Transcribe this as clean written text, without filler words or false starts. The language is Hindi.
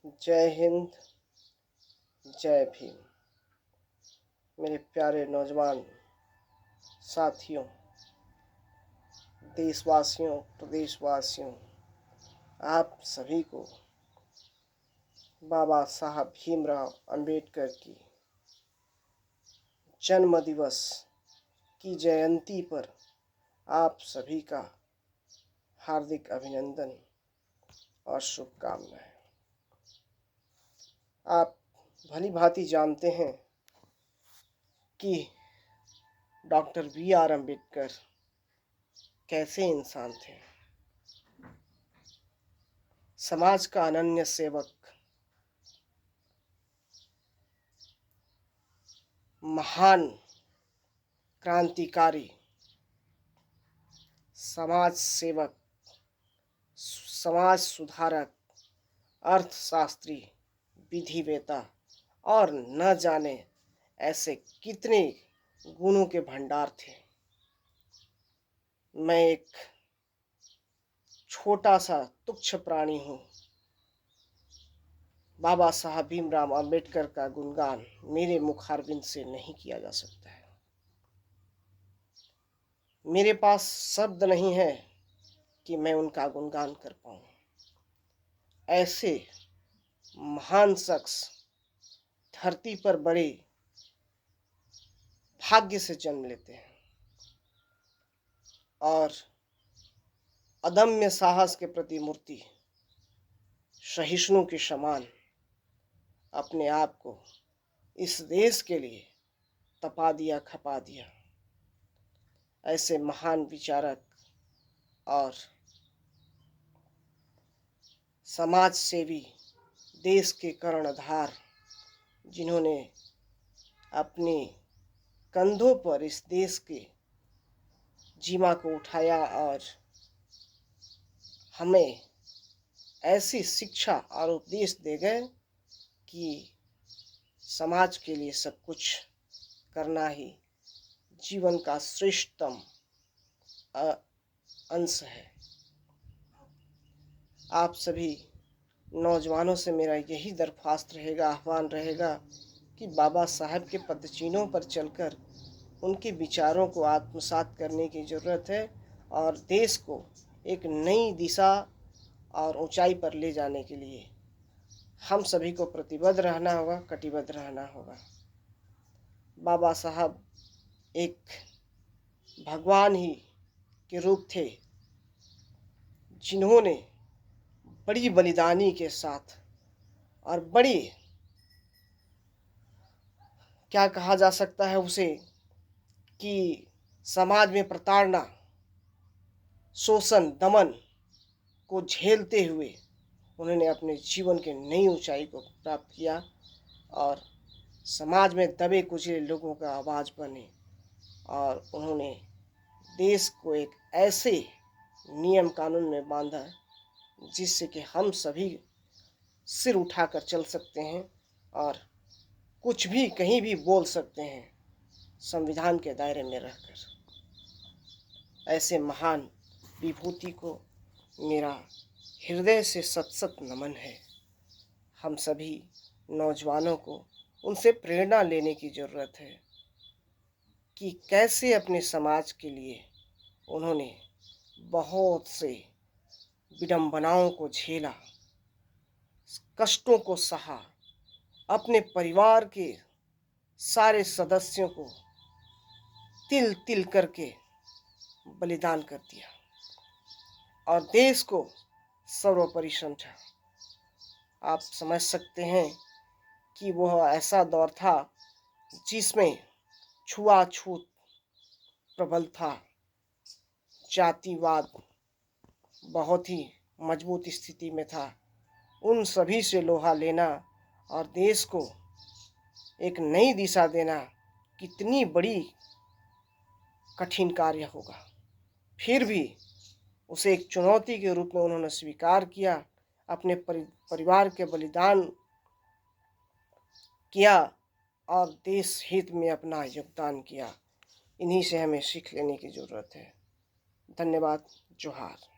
जय हिंद, जय भीम। मेरे प्यारे नौजवान साथियों, देशवासियों, प्रदेशवासियों, आप सभी को बाबा साहब भीमराव अंबेडकर की जन्म दिवस की जयंती पर आप सभी का हार्दिक अभिनंदन और शुभकामनाएं। आप भली भांति जानते हैं कि डॉक्टर बी.आर. अम्बेडकर कैसे इंसान थे। समाज का अनन्य सेवक, महान क्रांतिकारी, समाज सेवक, समाज सुधारक, अर्थशास्त्री, विधिवेता और न जाने ऐसे कितने गुणों के भंडार थे। मैं एक छोटा सा तुच्छ प्राणी हूँ। बाबा साहब भीमराव अंबेडकर का गुणगान मेरे मुखारबिंद से नहीं किया जा सकता है। मेरे पास शब्द नहीं है कि मैं उनका गुणगान कर पाऊँ। ऐसे महान शख्स धरती पर बड़े भाग्य से जन्म लेते हैं और अदम्य साहस के प्रतिमूर्ति, सहिष्णु के समान अपने आप को इस देश के लिए तपा दिया, खपा दिया। ऐसे महान विचारक और समाज सेवी, देश के कर्णधार, जिन्होंने अपने कंधों पर इस देश के जीमा को उठाया और हमें ऐसी शिक्षा और उपदेश दे गए कि समाज के लिए सब कुछ करना ही जीवन का श्रेष्ठतम अंश है। आप सभी नौजवानों से मेरा यही दरख्वास्त रहेगा, आह्वान रहेगा कि बाबा साहब के पदचिन्हों पर चलकर उनके विचारों को आत्मसात करने की ज़रूरत है और देश को एक नई दिशा और ऊंचाई पर ले जाने के लिए हम सभी को प्रतिबद्ध रहना होगा, कटिबद्ध रहना होगा। बाबा साहब एक भगवान ही के रूप थे, जिन्होंने बड़ी बलिदानी के साथ और बड़ी, क्या कहा जा सकता है उसे, कि समाज में प्रताड़ना, शोषण, दमन को झेलते हुए उन्होंने अपने जीवन के नई ऊंचाई को प्राप्त किया और समाज में दबे कुचले लोगों का आवाज़ बने और उन्होंने देश को एक ऐसे नियम कानून में बांधा जिससे कि हम सभी सिर उठाकर चल सकते हैं और कुछ भी कहीं भी बोल सकते हैं, संविधान के दायरे में रहकर। ऐसे महान विभूति को मेरा हृदय से सत सत नमन है। हम सभी नौजवानों को उनसे प्रेरणा लेने की ज़रूरत है कि कैसे अपने समाज के लिए उन्होंने बहुत से विडंबनाओं को झेला, कष्टों को सहा, अपने परिवार के सारे सदस्यों को तिल तिल करके बलिदान कर दिया और देश को सर्वोपरि समझा। आप समझ सकते हैं कि वह ऐसा दौर था जिसमें छुआछूत प्रबल था, जातिवाद बहुत ही मजबूत स्थिति में था। उन सभी से लोहा लेना और देश को एक नई दिशा देना कितनी बड़ी कठिन कार्य होगा। फिर भी उसे एक चुनौती के रूप में उन्होंने स्वीकार किया, अपने परिवार के बलिदान किया और देश हित में अपना योगदान किया। इन्हीं से हमें सीख लेने की ज़रूरत है। धन्यवाद। जोहार।